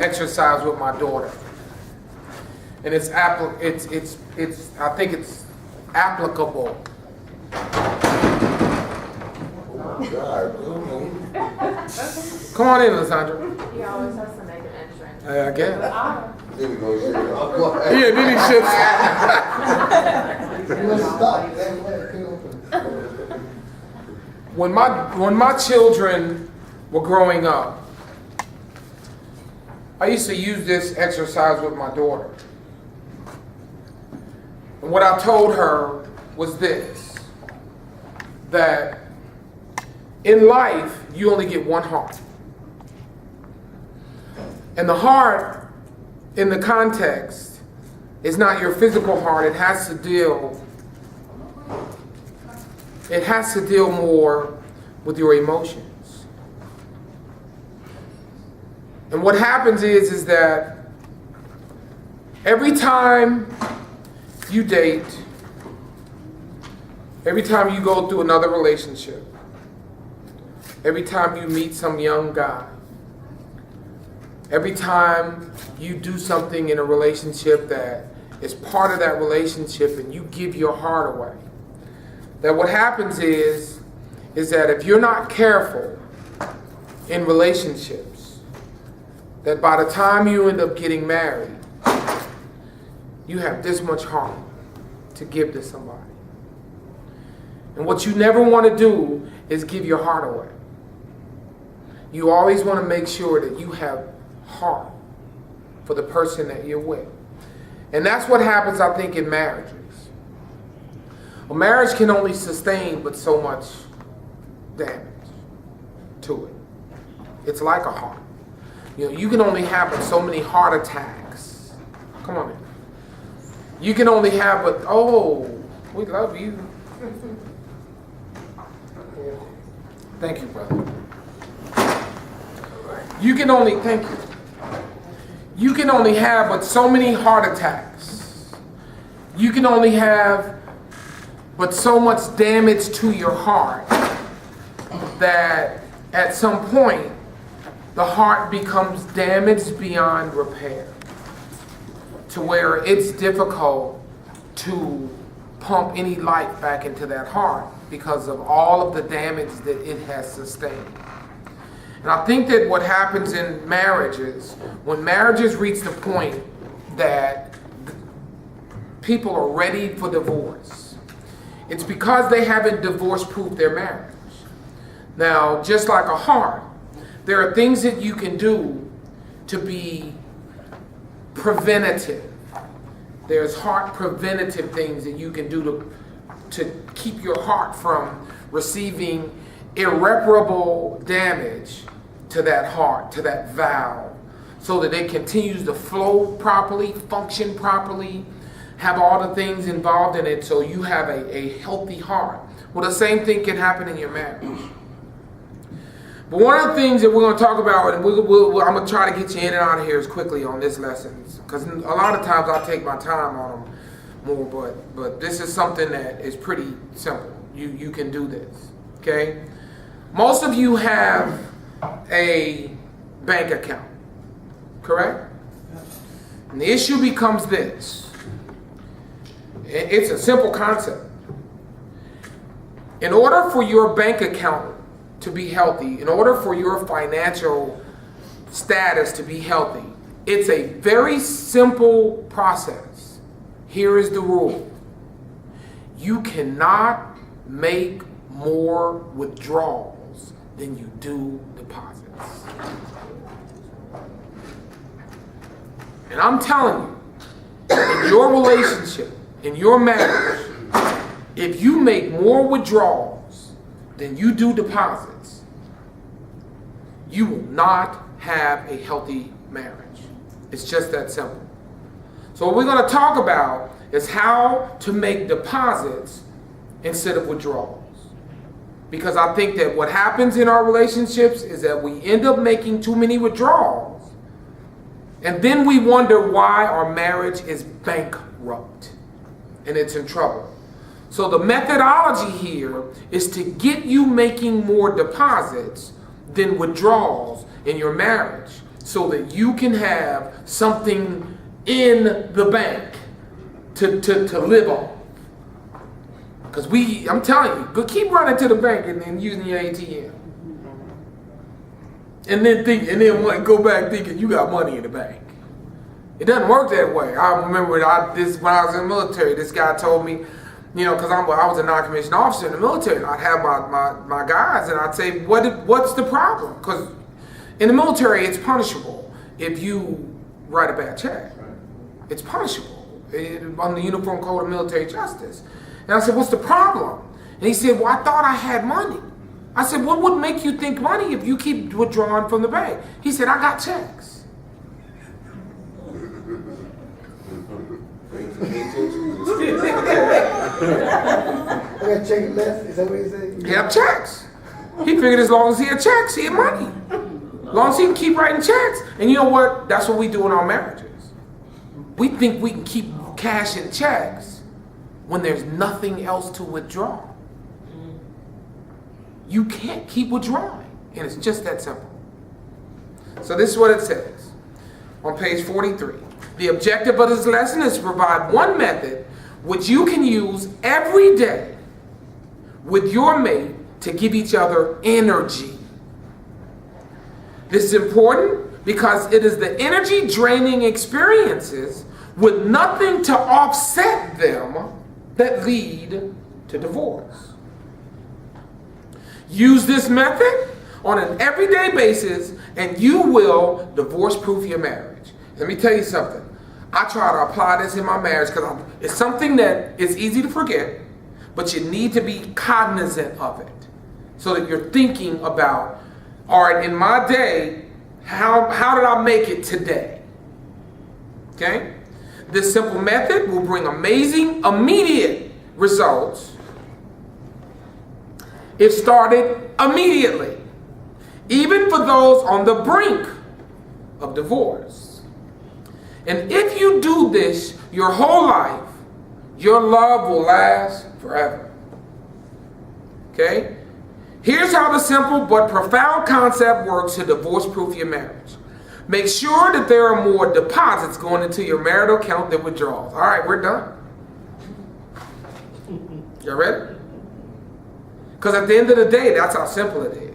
exercise with my daughter. And I think it's applicable. Come on in, Lysandra. He always has to make an entrance. I guess. There we go. Yeah, then he should. When my children were growing up, I used to use this exercise with my daughter. And what I told her was this, that in life, you only get one heart. And the heart, in the context, is not your physical heart. It has to deal more with your emotions. And what happens is that every time you date, every time you go through another relationship, every time you meet some young guy, every time you do something in a relationship that is part of that relationship and you give your heart away, that what happens is that if you're not careful in relationships, that by the time you end up getting married, you have this much heart to give to somebody. And what you never want to do is give your heart away. You always want to make sure that you have heart for the person that you're with. And that's what happens, I think, in marriages. A marriage can only sustain but so much damage to it. It's like a heart. You know, you can only have but so many heart attacks. Come on in. You can only have but, oh, we love you. Thank you, brother. You can only, thank you. You can only have but so many heart attacks. You can only have but so much damage to your heart that at some point the heart becomes damaged beyond repair, to where it's difficult to pump any life back into that heart because of all of the damage that it has sustained. And I think that what happens in marriages, when marriages reach the point that people are ready for divorce, it's because they haven't divorce-proofed their marriage. Now, just like a heart, there are things that you can do to be preventative. There's heart preventative things that you can do to keep your heart from receiving irreparable damage to that heart, to that valve, so that it continues to flow properly, function properly, have all the things involved in it, so you have a healthy heart. Well, the same thing can happen in your marriage. But one of the things that we're going to talk about, and I'm going to try to get you in and out of here as quickly on this lesson, because a lot of times I take my time on them more, but this is something that is pretty simple. You can do this, okay? Most of you have a bank account, correct? And the issue becomes this. It's a simple concept. In order for your bank account to be healthy, in order for your financial status to be healthy, it's a very simple process. Here is the rule. You cannot make more withdrawals than you do deposits. And I'm telling you, in your relationship, in your marriage, if you make more withdrawals than you do deposits, you will not have a healthy marriage. It's just that simple. So what we're going to talk about is how to make deposits instead of withdrawals. Because I think that what happens in our relationships is that we end up making too many withdrawals, and then we wonder why our marriage is bankrupt and it's in trouble. So the methodology here is to get you making more deposits than withdrawals in your marriage. so that you can have something in the bank to live on. Because I'm telling you, go keep running to the bank and then using your ATM. And then go back thinking you got money in the bank. It doesn't work that way. I remember when I was in the military, this guy told me, because I was a non-commissioned officer in the military, and I'd have my guys, and I'd say, what's the problem? Because in the military, it's punishable if you write a bad check. It's punishable on the Uniform Code of Military Justice. And I said, what's the problem? And he said, well, I thought I had money. I said, what would make you think money if you keep withdrawing from the bank? He said, I got checks. I got check left. Is that what he said? He had checks. He figured as long as he had checks, he had money. As long as he can keep writing checks. And you know what? That's what we do in our marriages. We think we can keep cashing checks when there's nothing else to withdraw. You can't keep withdrawing. And it's just that simple. So this is what it says on page 43. The objective of this lesson is to provide one method which you can use every day with your mate to give each other energy. This is important because it is the energy draining experiences with nothing to offset them that lead to divorce. Use this method on an everyday basis and you will divorce-proof your marriage. Let me tell you something. I try to apply this in my marriage because it's something that is easy to forget, but you need to be cognizant of it so that you're thinking about, all right, in my day, how did I make it today? Okay? This simple method will bring amazing, immediate results if started immediately, even for those on the brink of divorce. And if you do this your whole life, your love will last forever. Okay? Here's how the simple but profound concept works to divorce-proof your marriage. Make sure that there are more deposits going into your marital account than withdrawals. All right, we're done. You ready? Because at the end of the day, that's how simple it is.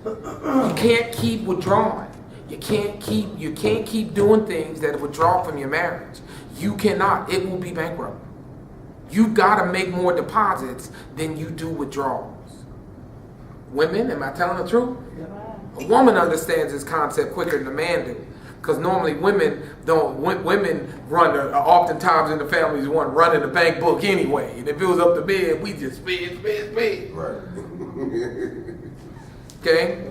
You can't keep withdrawing. You can't keep doing things that withdraw from your marriage. You cannot. It will be bankrupt. You've got to make more deposits than you do withdrawals. Women, am I telling the truth? A woman understands this concept quicker than a man do. Because normally women run, oftentimes in the families, one running the bank book anyway. And if it was up to bed, we just spend. Right. Okay?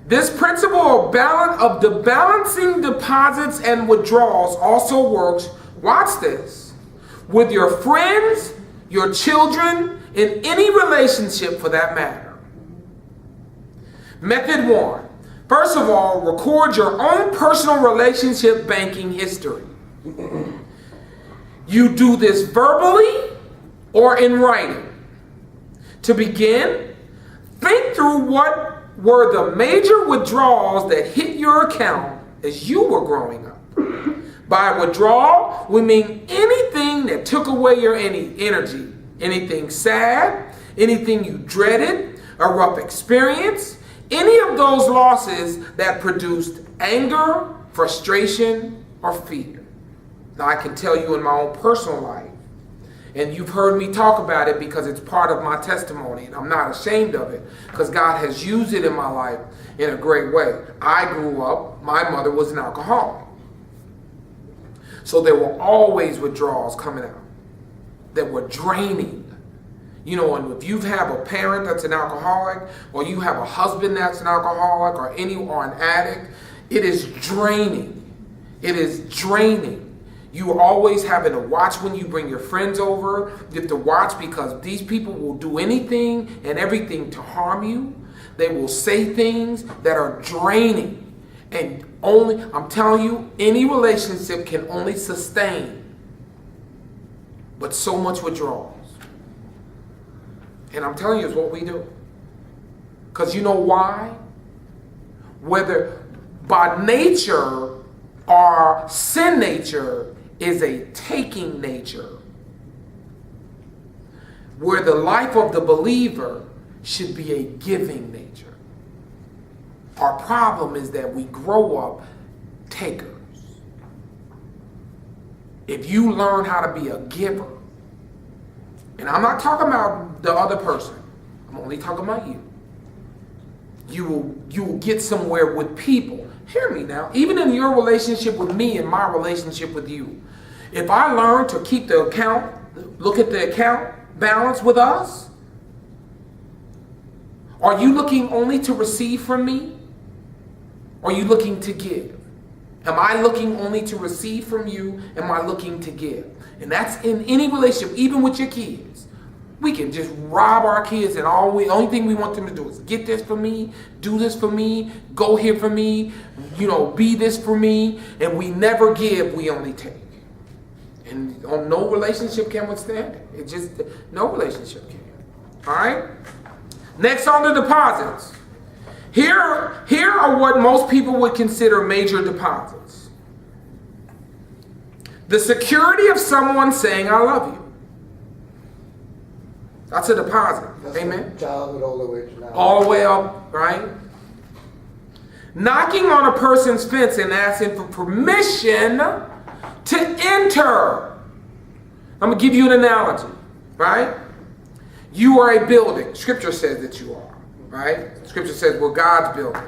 This principle of the balancing deposits and withdrawals also works, watch this, with your friends, your children, in any relationship for that matter. Method 1. First of all, record your own personal relationship banking history. You do this verbally or in writing. To begin, think through what were the major withdrawals that hit your account as you were growing up. By withdrawal, we mean anything that took away your energy. Anything sad, anything you dreaded, a rough experience, any of those losses that produced anger, frustration, or fear. Now, I can tell you in my own personal life, and you've heard me talk about it because it's part of my testimony, and I'm not ashamed of it because God has used it in my life in a great way. I grew up, my mother was an alcoholic. So there were always withdrawals coming out that were draining. You know, and if you have a parent that's an alcoholic, or you have a husband that's an alcoholic, or an addict, it is draining. It is draining. You are always having to watch when you bring your friends over. You have to watch because these people will do anything and everything to harm you. They will say things that are draining. And I'm telling you, any relationship can only sustain but so much withdrawals. And I'm telling you, it's what we do. Because you know why? whether by nature our sin nature is a taking nature, where the life of the believer should be a giving nature. Our problem is that we grow up takers. If you learn how to be a giver, and I'm not talking about the other person, I'm only talking about you. You will get somewhere with people. Hear me now. Even in your relationship with me and my relationship with you, if I learn to keep the account, look at the account balance with us, are you looking only to receive from me? Or are you looking to give? Am I looking only to receive from you? Am I looking to give? And that's in any relationship, even with your kids. We can just rob our kids and only thing we want them to do is get this for me, do this for me, go here for me, be this for me, and we never give, we only take. And no relationship can withstand it. No relationship can. All right? Next on the deposits. Here are what most people would consider major deposits. The security of someone saying, I love you. That's a deposit. That's Amen. Childhood all the way to now. All the way up, right? Knocking on a person's fence and asking for permission to enter. I'm going to give you an analogy, right? You are a building. Scripture says that you are, right? Scripture says we're God's building,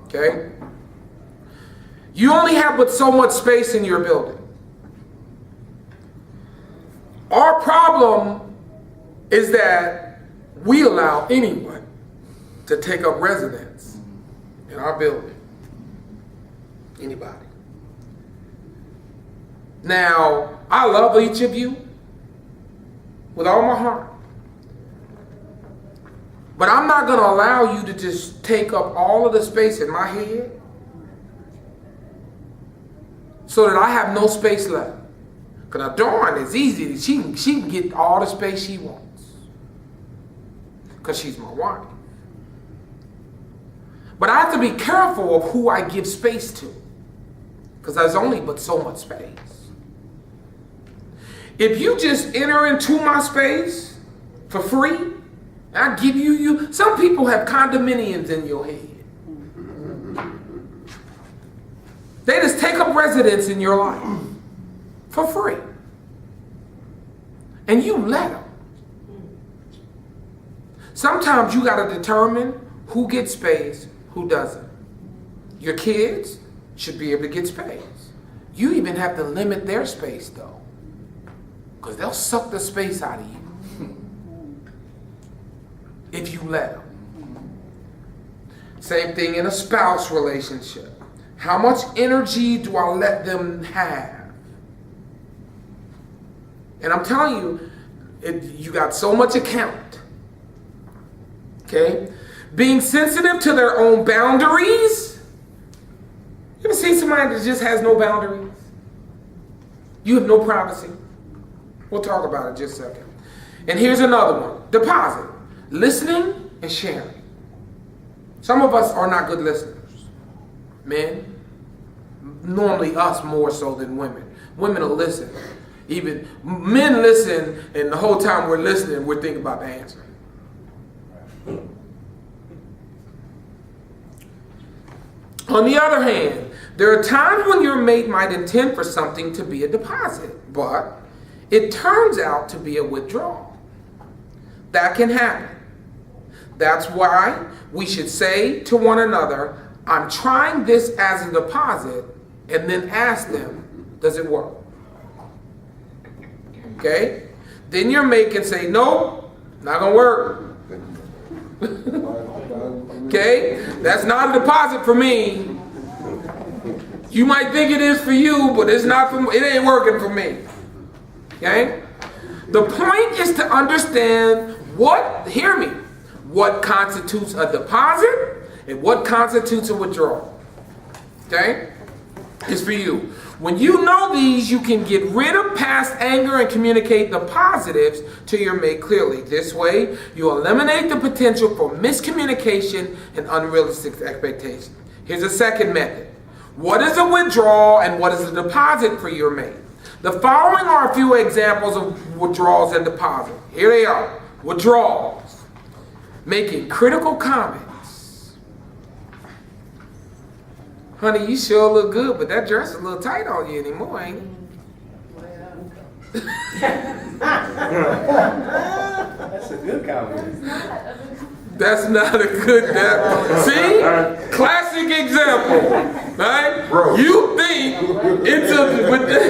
okay? You only have but so much space in your building. Our problem is that we allow anyone to take up residence in our building. Anybody. Now, I love each of you with all my heart. But I'm not going to allow you to just take up all of the space in my head so that I have no space left. Because Dawn is easy. She can get all the space she wants because she's my wife. But I have to be careful of who I give space to because there's only but so much space. If you just enter into my space for free, I give you, some people have condominiums in your head. They just take up residence in your life for free. And you let them. Sometimes you got to determine who gets space, who doesn't. Your kids should be able to get space. You even have to limit their space though, because they'll suck the space out of you if you let them. Same thing in a spouse relationship. How much energy do I let them have? And I'm telling you, you got so much account. Okay? Being sensitive to their own boundaries. You ever seen somebody that just has no boundaries? You have no privacy. We'll talk about it in just a second. And here's another one. Deposit. Listening and sharing. Some of us are not good listeners. Men. Normally us more so than women. Women will listen. Even men listen, and the whole time we're listening, we're thinking about the answer. On the other hand, there are times when your mate might intend for something to be a deposit, but it turns out to be a withdrawal. That can happen. That's why we should say to one another, I'm trying this as a deposit, and then ask them, does it work? Okay? Then your mate can say, nope, not gonna work. Okay? That's not a deposit for me. You might think it is for you, but it's not for, it ain't working for me. Okay? The point is to understand hear me, what constitutes a deposit and what constitutes a withdrawal. Okay? It's for you. When you know these, you can get rid of past anger and communicate the positives to your mate clearly. This way, you eliminate the potential for miscommunication and unrealistic expectations. Here's a second method. What is a withdrawal and what is a deposit for your mate? The following are a few examples of withdrawals and deposits. Here they are. Withdrawals. Making critical comments. Honey, you sure look good, but that dress is a little tight on you anymore, ain't it? That's a good compliment. That's not a good See? Classic example. Right? Bro. You think it's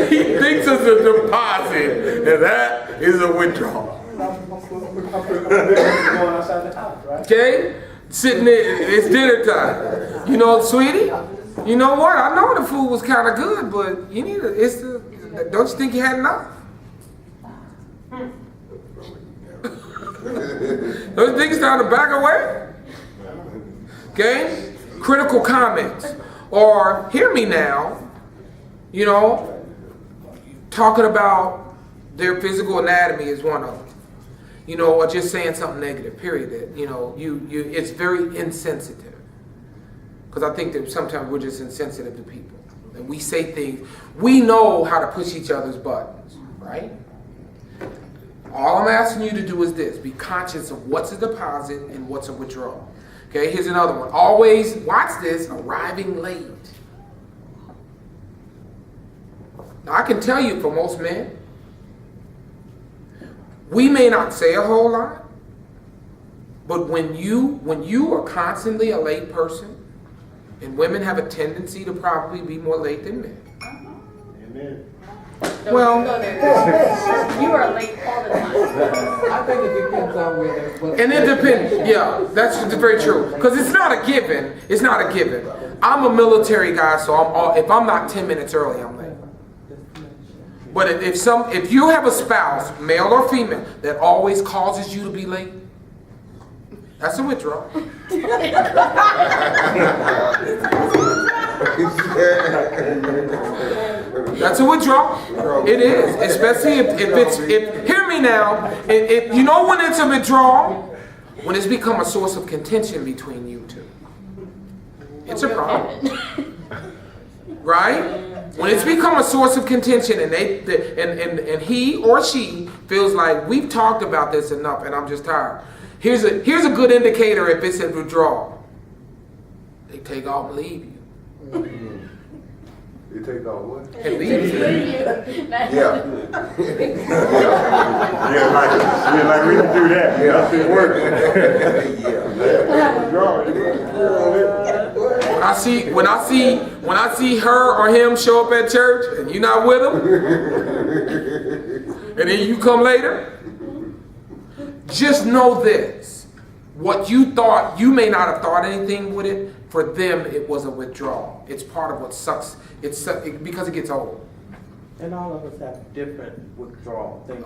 he thinks it's a deposit, and that is a withdrawal. Going outside the house, right? Okay? Sitting there, it's dinner time. You know, sweetie, you know what? I know the food was kind of good, but you need don't you think you had enough? Don't you think it's time to back away? Okay? Critical comments. Or, hear me now, you know, talking about their physical anatomy is one of them. You know, or just saying something negative, period. That, you know, it's very insensitive. Because I think that sometimes we're just insensitive to people. And we say things, we know how to push each other's buttons, right? All I'm asking you to do is this. Be conscious of what's a deposit and what's a withdrawal. Okay, here's another one. Always, watch this, arriving late. Now, I can tell you for most men, we may not say a whole lot, but when you are constantly a late person, and women have a tendency to probably be more late than men. Amen. Well, You are late all the time. I think it depends on where. and it depends. Yeah, that's very true. Because it's not a given. It's not a given. I'm a military guy, so if I'm not 10 minutes early, I'm late. But if you have a spouse, male or female, that always causes you to be late, that's a withdrawal. That's a withdrawal. It is, especially if hear me now. If you know when it's a withdrawal, when it's become a source of contention between you two, it's a problem, right? When it's become a source of contention and and he or she feels like we've talked about this enough and I'm just tired. Here's a good indicator if it's a withdrawal. They take off and leave you. You take off what? And leave you. Yeah. Like we don't do that. Yeah. That's it work. When I see her or him show up at church and you're not with them, and then you come later, just know this. What you thought, you may not have thought anything with it. For them, it was a withdrawal. It's part of what sucks. Because it gets old. And all of us have different withdrawal things.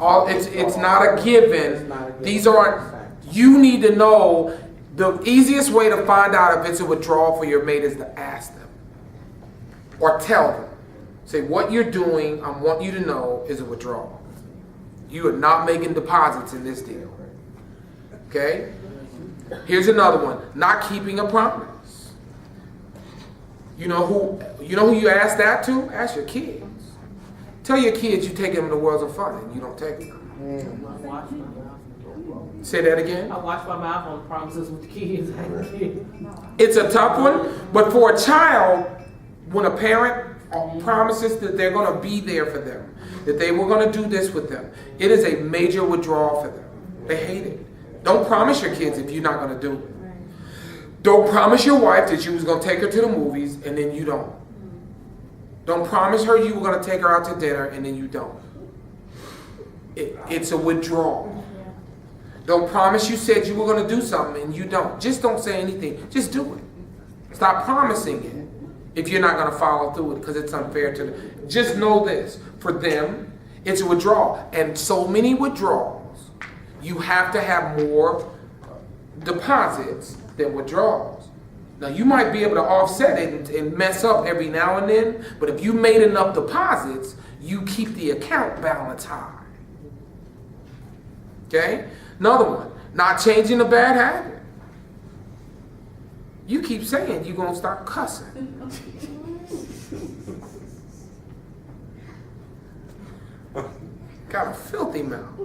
It's not a given. It's not a given. These aren't. You need to know. The easiest way to find out if it's a withdrawal for your mate is to ask them or tell them. Say, what you're doing, I want you to know, is a withdrawal. You are not making deposits in this deal. Okay? Here's another one. Not keeping a promise. You know who you ask that to? Ask your kids. Tell your kids you take them to the worlds of fun and you don't take them. I watch my mouth. Say that again. I watch my mouth on promises with the kids. It's a tough one, but for a child, when a parent promises that they're going to be there for them, that they were going to do this with them, it is a major withdrawal for them. They hate it. Don't promise your kids if you're not going to do it. Don't promise your wife that you was going to take her to the movies and then you don't. Don't promise her you were going to take her out to dinner and then you don't. It's a withdrawal. Don't promise you said you were going to do something and you don't. Just don't say anything. Just do it. Stop promising it if you're not going to follow through with it because it's unfair to them. Just know this. For them, it's a withdrawal. And so many withdrawals, you have to have more deposits than withdrawals. Now, you might be able to offset it and mess up every now and then, but if you made enough deposits, you keep the account balance high. Okay? Another one, not changing a bad habit. You keep saying you're going to start cussing. Got a filthy mouth.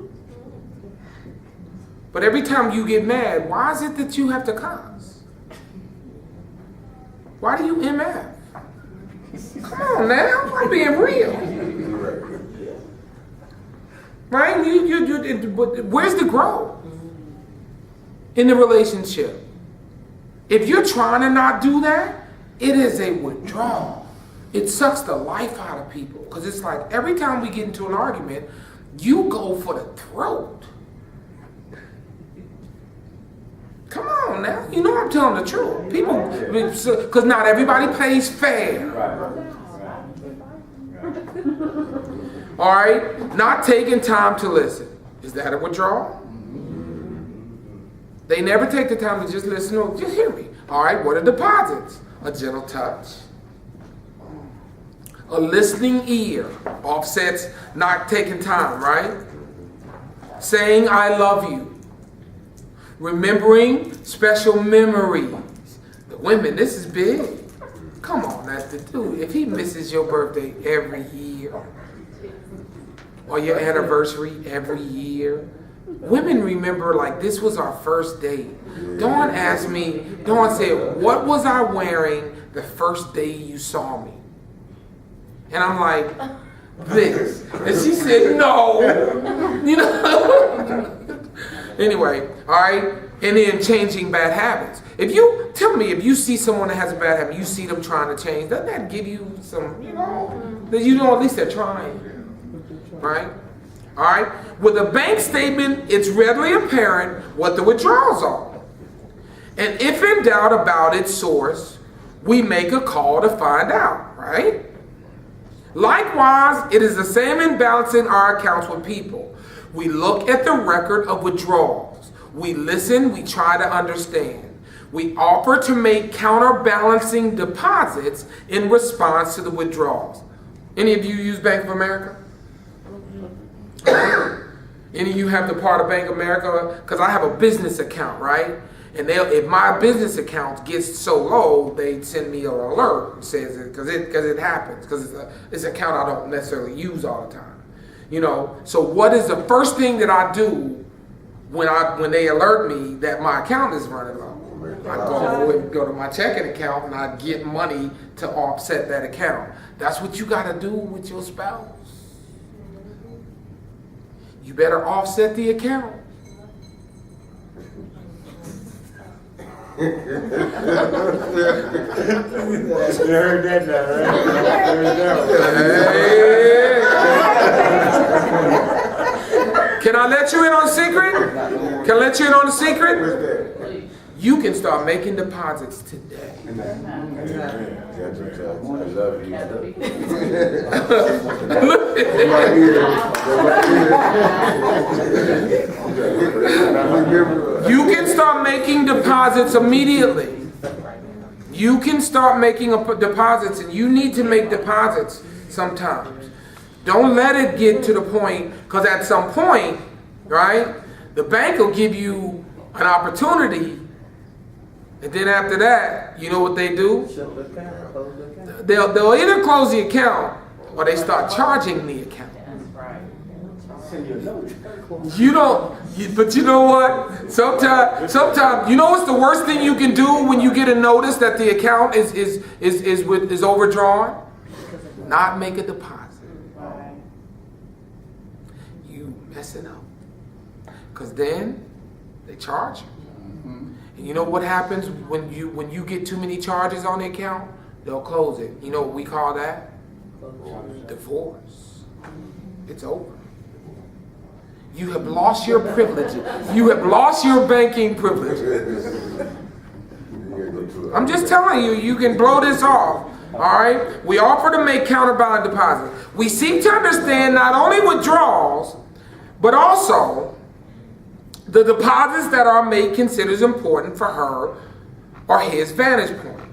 But every time you get mad, why is it that you have to cuss? Why do you MF? Come on now, I'm being real. Right? Where's the growth in the relationship? If you're trying to not do that, it is a withdrawal. It sucks the life out of people. Because it's like every time we get into an argument, you go for the throat. Come on now. You know I'm telling the truth. People, because not everybody plays fair. All right? Not taking time to listen. Is that a withdrawal? They never take the time to just listen or just hear me. All right, what are deposits? A gentle touch. A listening ear offsets not taking time, right? Saying I love you. Remembering special memories. The women, this is big. Come on, that's the dude. If he misses your birthday every year, or your anniversary every year, women remember like this was our first date. Dawn asked me, Dawn said, what was I wearing the first day you saw me? And I'm like, this. And she said, no. You know? Anyway, all right? And then changing bad habits. If you, tell me, if you see someone that has a bad habit, you see them trying to change, doesn't that give you some, that you know at least they're trying? Right? All right? With a bank statement, it's readily apparent what the withdrawals are. And if in doubt about its source, we make a call to find out, right? Likewise, it is the same in balancing our accounts with people. We look at the record of withdrawals. We listen, we try to understand. We offer to make counterbalancing deposits in response to the withdrawals. Any of you use Bank of America? Any of you have the part of Bank of America? Because I have a business account, right? And if my business account gets so low, they send me an alert. Says it because it happens, because it's an account I don't necessarily use all the time. You know, so what is the first thing that I do when they alert me that my account is running low? I go to my checking account and I get money to offset that account. That's what you got to do with your spouse. You better offset the account. You heard that now, right? Can I let you in on a secret? Can I let you in on a secret? You can start making deposits today. I love you. You can start making deposits immediately. You can start making deposits, and you need to make deposits sometimes. Don't let it get to the point, because at some point, right, the bank will give you an opportunity, and then after that, you know what they do? They'll either close the account or they start charging the account. You don't, but you know what? Sometimes, you know what's the worst thing you can do when you get a notice that the account is overdrawn? Not make a deposit. You mess it up, because then they charge you. And you know what happens when you get too many charges on the account? They'll close it. You know what we call that? Divorce. It's over. You have lost your privileges. You have lost your banking privileges. I'm just telling you, you can blow this off. All right? We offer to make counterbalance deposits. We seek to understand not only withdrawals, but also the deposits that our mate considers important for her or his vantage point.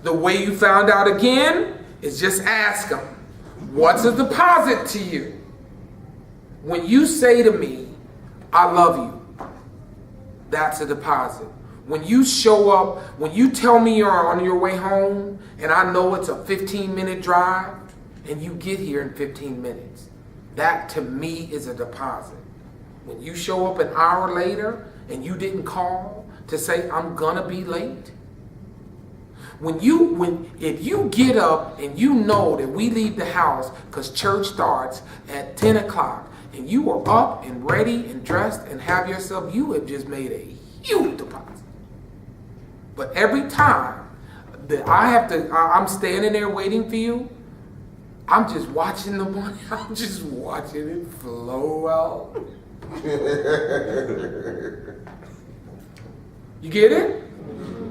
The way you found out again is just ask them, what's a deposit to you? When you say to me, I love you, that's a deposit. when you show up, when you tell me you're on your way home, and I know it's a 15-minute drive, and you get here in 15 minutes, that to me is a deposit. When you show up an hour later and you didn't call to say I'm gonna be late, if you get up and you know that we leave the house because church starts at 10 o'clock and you are up and ready and dressed and have yourself, you have just made a huge deposit. But every time that I'm standing there waiting for you, I'm just watching the money, I'm just watching it flow out. You get it?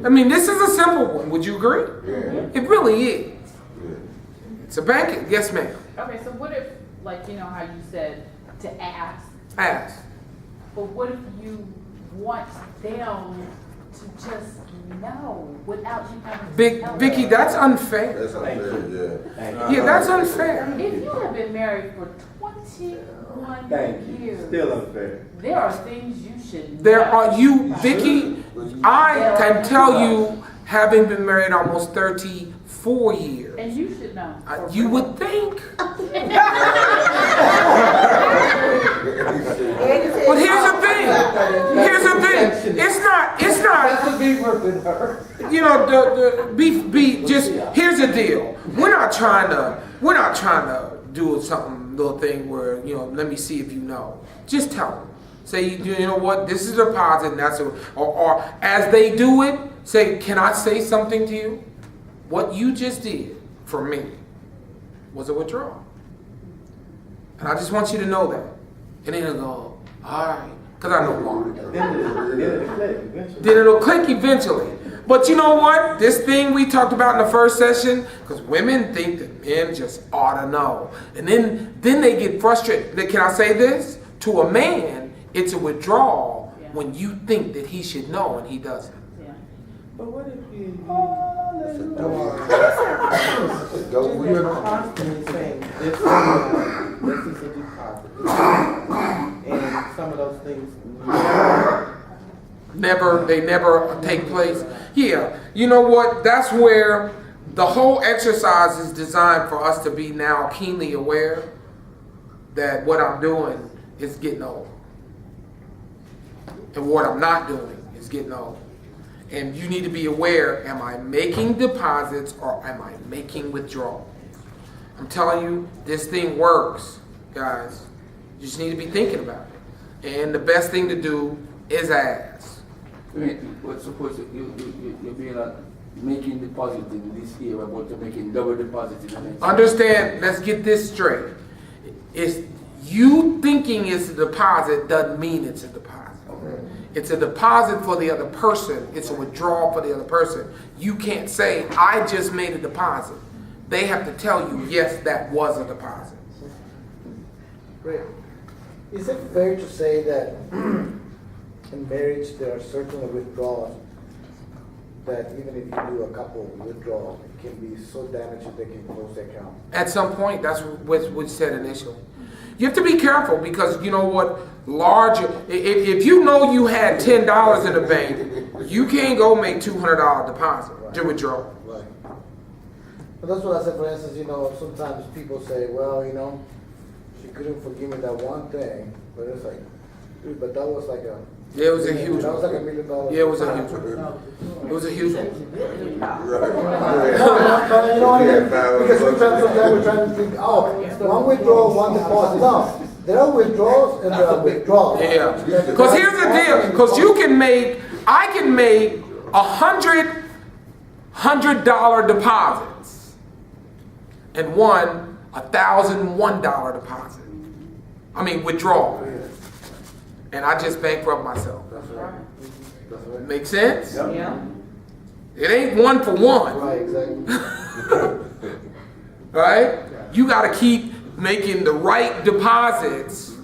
I mean, this is a simple one. Would you agree? Yeah. It really is. It's a banking. Yes, ma'am. Okay, so what if, like, you know how you said to ask, Ask. but what if you want them to just know without you having to tell them? Vicky, that's unfair. That's unfair, yeah. Thank you. Yeah, that's unfair. If you have been married for 21 Thank you. years, Still unfair. there are things you should There know. are you, Vicky. I can tell you, having been married almost 34 years. And you should know. You would think. But here's the thing. Here's the thing. It's not. That's the beef with her. You know, just here's the deal. We're not trying to do something little thing where, you know, let me see if you know. Just tell them. Say, you know what, this is a deposit, and that's or as they do it, say, can I say something to you? What you just did for me was a withdrawal. And I just want you to know that. And then it'll go, all right, because I know why. Then it'll click eventually. But you know what? This thing we talked about in the first session, because women think that men just ought to know. And then they get frustrated. Can I say this? To a man, it's a withdrawal when you think that he should know and he doesn't. Yeah. But what if you you're constantly saying this is a deposit, and some of those things They never take place. Yeah, you know what? That's where the whole exercise is designed for us to be now keenly aware that what I'm doing is getting old. And what I'm not doing is getting old. And you need to be aware, am I making deposits or am I making withdrawals? I'm telling you, this thing works, guys. You just need to be thinking about it. And the best thing to do is ask. What's supposed to you'll be like making deposit in this year, about to making double deposit in the next year. Understand, let's get this straight. It's you thinking it's a deposit doesn't mean it's a deposit. It's a deposit for the other person. It's a withdrawal for the other person. You can't say, I just made a deposit. They have to tell you, yes, that was a deposit. Great. Is it fair to say that in marriage there are certain withdrawals that even if you do a couple withdrawals, it can be so damaging they can close the account? At some point, that's what was said initially. You have to be careful because you know what? If you know you had $10 in the bank, you can't go make $200 deposit to withdraw. Right. But that's what I said, for instance, you know, sometimes people say, well, you know, she couldn't forgive me that one thing, but it's like, dude, but that was like a... Yeah, it was a huge That was one. like $1 million. Yeah, it was a huge one. It was a huge one. You know what I mean? Because sometimes we're trying to think, oh, one withdrawal, one deposit. No, there are withdrawals and there are withdrawals. Yeah. Because here's the deal. Because I can make $100 deposits and one $1,001 deposit. I mean withdrawal. And I just bankrupt myself. Make sense? Yeah. It ain't one for one. Right, exactly. Right? You got to keep making the right deposits.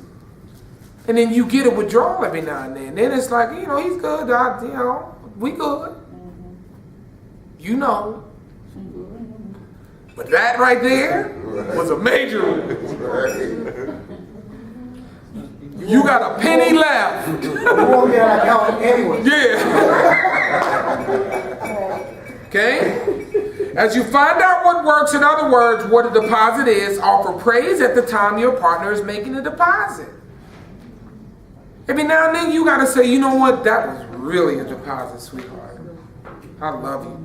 And then you get a withdrawal every now and then. Then it's like, you know, he's good. We good. You know. But that right there was a major one. You got a penny left. You won't get an account anyway. Yeah. Okay? As you find out what works, in other words, what a deposit is, offer praise at the time your partner is making a deposit. Every now and then you gotta say, you know what, that was really a deposit, sweetheart. I love you.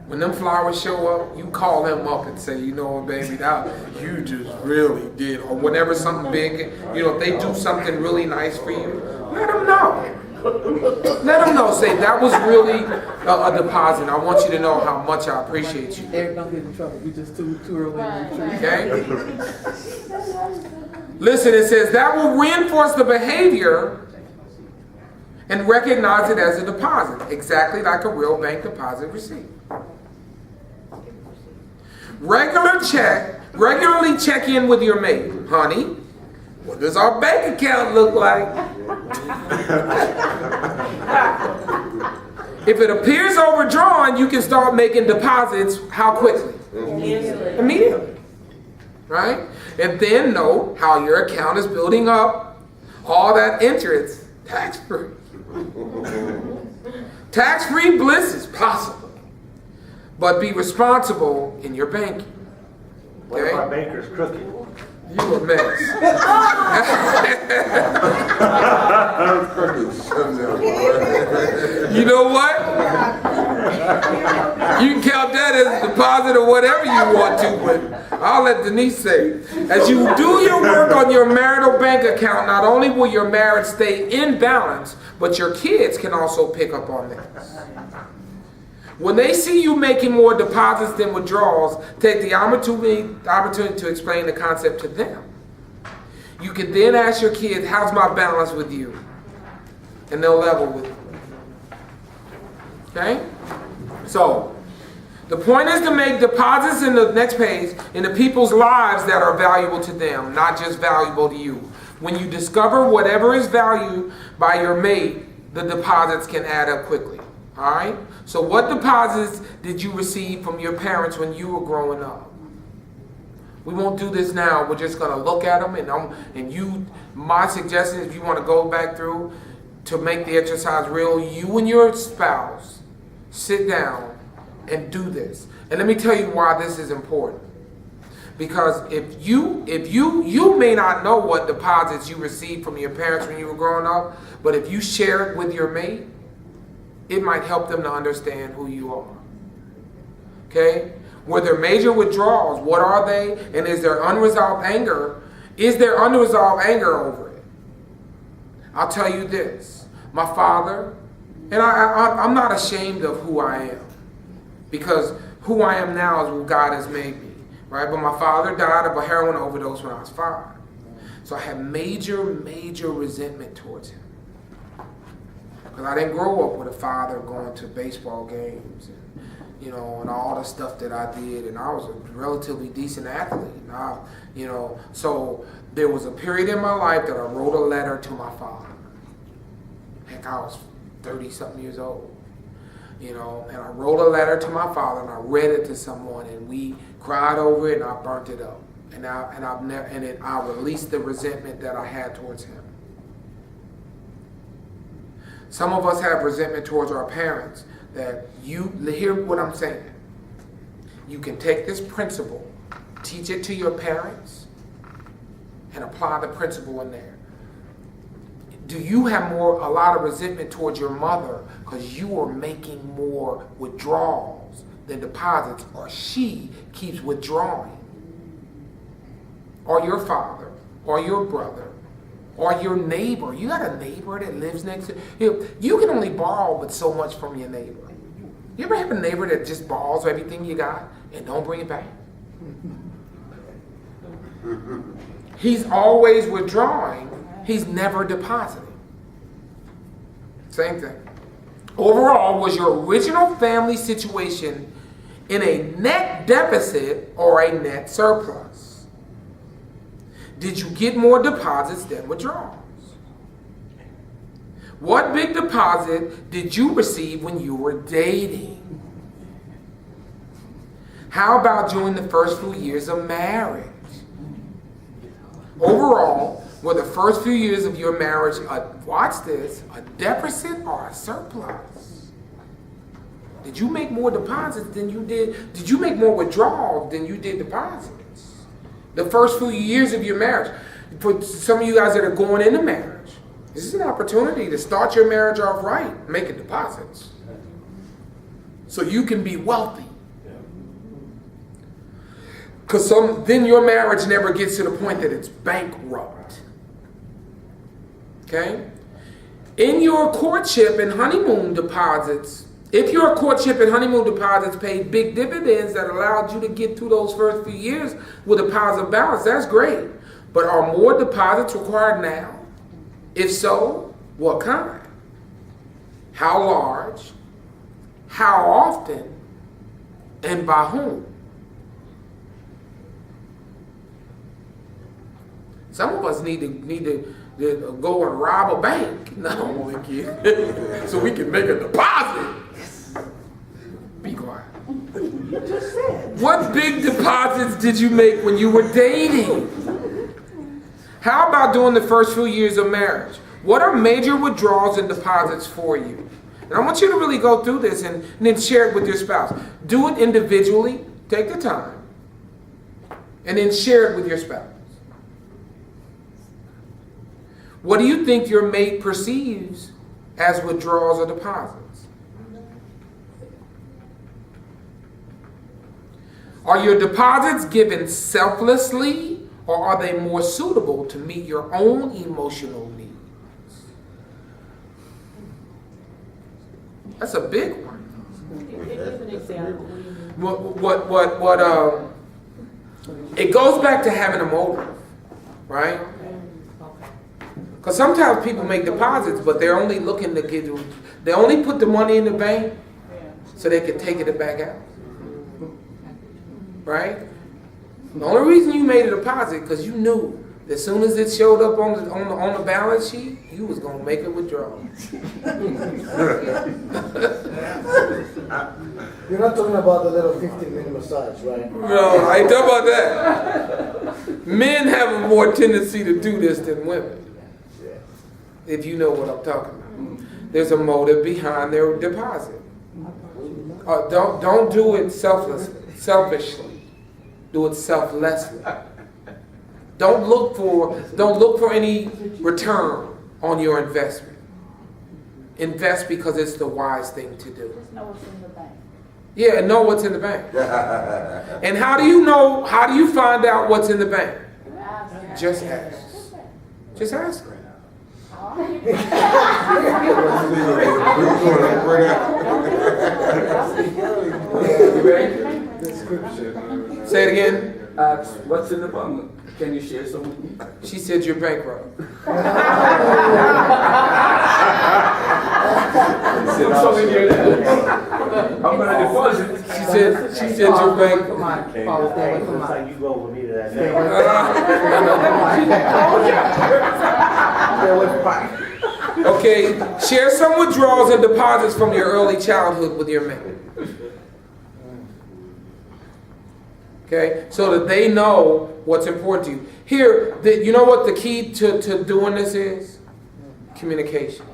When them flowers show up, you call them up and say, you know what, baby, that you just really did. Or whenever something big, you know, if they do something really nice for you, let them know. Let them know. Say, that was really a deposit. I want you to know how much I appreciate you. Eric, don't get in trouble. We just too early in the retreat. Okay? Listen, it says that will reinforce the behavior and recognize it as a deposit, exactly like a real bank deposit receipt. Regularly check in with your mate. Honey, what does our bank account look like? If it appears overdrawn, you can start making deposits how quickly? Immediately. Right? And then know how your account is building up all that interest tax-free. Tax-free bliss is possible, but be responsible in your banking. What if our banker's crooked? You a mess. You know what? You can count that as a deposit or whatever you want to, but I'll let Denise say. As you do your work on your marital bank account, not only will your marriage stay in balance, but your kids can also pick up on this. When they see you making more deposits than withdrawals, take the opportunity to explain the concept to them. You can then ask your kids, how's my balance with you? And they'll level with you. Okay? So, the point is to make deposits in the next page into people's lives that are valuable to them, not just valuable to you. When you discover whatever is valued by your mate, the deposits can add up quickly. All right? So what deposits did you receive from your parents when you were growing up? We won't do this now. We're just going to look at them, my suggestion is if you want to go back through to make the exercise real, you and your spouse sit down and do this. And let me tell you why this is important. Because if you may not know what deposits you received from your parents when you were growing up, but if you share it with your mate, it might help them to understand who you are. Okay? Were there major withdrawals? What are they? And is there unresolved anger? Is there unresolved anger over it? I'll tell you this. My father, and I'm not ashamed of who I am, because who I am now is what God has made me. Right? But my father died of a heroin overdose when I was 5. So I had major resentment towards him. Because I didn't grow up with a father going to baseball games and all the stuff that I did. And I was a relatively decent athlete. And so there was a period in my life that I wrote a letter to my father. Heck, I was 30-something years old. And I wrote a letter to my father and I read it to someone and we cried over it and I burnt it up. And I released the resentment that I had towards him. Some of us have resentment towards our parents that hear what I'm saying. You can take this principle, teach it to your parents, and apply the principle in there. Do you have a lot of resentment towards your mother because you are making more withdrawals than deposits, or she keeps withdrawing? Or your father, or your brother, or your neighbor. You got a neighbor that lives next to you. You can only borrow but so much from your neighbor. You ever have a neighbor that just borrows everything you got and don't bring it back? He's always withdrawing. He's never depositing. Same thing. Overall, was your original family situation in a net deficit or a net surplus? Did you get more deposits than withdrawals? What big deposit did you receive when you were dating? How about during the first few years of marriage? Overall, were the first few years of your marriage, watch this, a deficit or a surplus? Did you make more deposits than you did? Did you make more withdrawals than you did deposits? The first few years of your marriage. For some of you guys that are going into marriage, this is an opportunity to start your marriage off right, making deposits. So you can be wealthy. Because then your marriage never gets to the point that it's bankrupt. Okay? In your courtship and honeymoon deposits, if your courtship and honeymoon deposits paid big dividends that allowed you to get through those first few years with a positive balance, that's great. But are more deposits required now? If so, what kind? How large? How often? And by whom? Some of us need to go and rob a bank. No, we can't. So we can make a deposit. Be quiet. You just said. What big deposits did you make when you were dating? How about during the first few years of marriage? What are major withdrawals and deposits for you? And I want you to really go through this and then share it with your spouse. Do it individually. Take the time. And then share it with your spouse. What do you think your mate perceives as withdrawals or deposits? Are your deposits given selflessly, or are they more suitable to meet your own emotional needs? That's a big one. Give an example. It goes back to having a motive, right? Because sometimes people make deposits, but they're only looking to they only put the money in the bank so they can take it back out. Right? The only reason you made a deposit because you knew that as soon as it showed up on the balance sheet, you was gonna make a withdrawal. You're not talking about the little 15-minute massage, right? No, I ain't talking about that. Men have a more tendency to do this than women. If you know what I'm talking about. There's a motive behind their deposit. Don't do it selfishly. Do it selflessly. Don't look for any return on your investment. Invest because it's the wise thing to do. Just know what's in the bank. Yeah, know what's in the bank. And how do you find out what's in the bank? Just ask. Just ask her. Say it again. What's in the bank? Can you share some with me? She said you're bankrupt. Put something here then. I'm gonna deposit. She said you're bankrupt. Come on, Paul, stay away from Looks mine. like you go with me to that. Stay away from mine. Okay, share some withdrawals and deposits from your early childhood with your mate. Okay, so that they know what's important to you. Here, you know what the key to doing this is? Communication.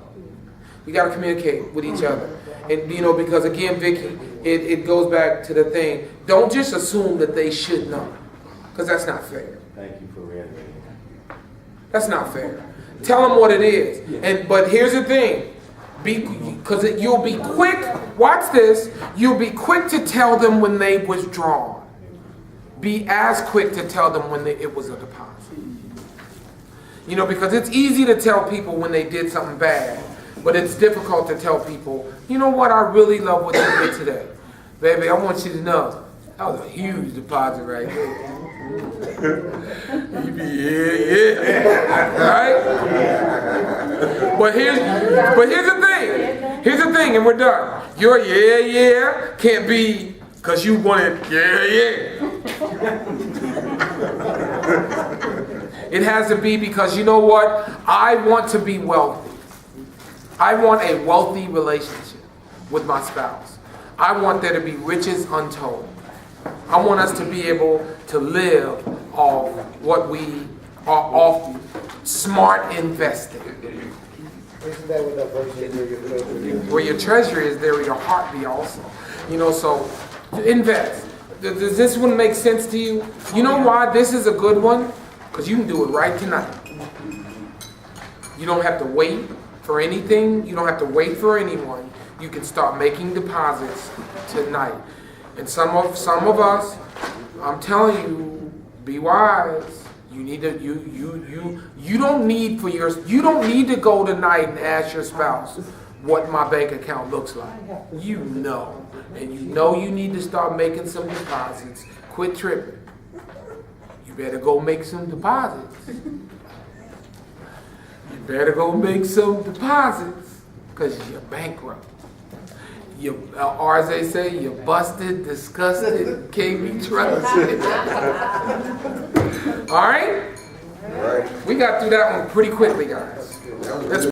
You got to communicate with each other. And because again, Vicky, it goes back to the thing. Don't just assume that they should know, because that's not fair. Thank you for reiterating. That's not fair. Tell them what it is. But here's the thing. Because you'll be quick, watch this, you'll be quick to tell them when they withdraw. Be as quick to tell them when it was a deposit. Because it's easy to tell people when they did something bad, but it's difficult to tell people, you know what, I really love what you did today. Baby, I want you to know, that was a huge deposit right there. You be, yeah. Right? But here's the thing. Here's the thing, and we're done. Your yeah can't be because you wanted yeah. It has to be because you know what? I want to be wealthy. I want a wealthy relationship with my spouse. I want there to be riches untold. I want us to be able to live off what we are off smart investing. Isn't that what that verse is where your treasure is? Where your treasure is, there will your heart be also. You know, so invest. Does this one make sense to you? You know why this is a good one? Because you can do it right tonight. You don't have to wait for anything. You don't have to wait for anyone. You can start making deposits tonight. And some of us, I'm telling you, be wise. You need to you don't need to go tonight and ask your spouse what my bank account looks like. You know. And you know you need to start making some deposits. Quit tripping. You better go make some deposits. You better go make some deposits because you're bankrupt. Or as they say, you're busted, disgusted, can't be trusted. All right? All right. We got through that one pretty quickly, guys. Let's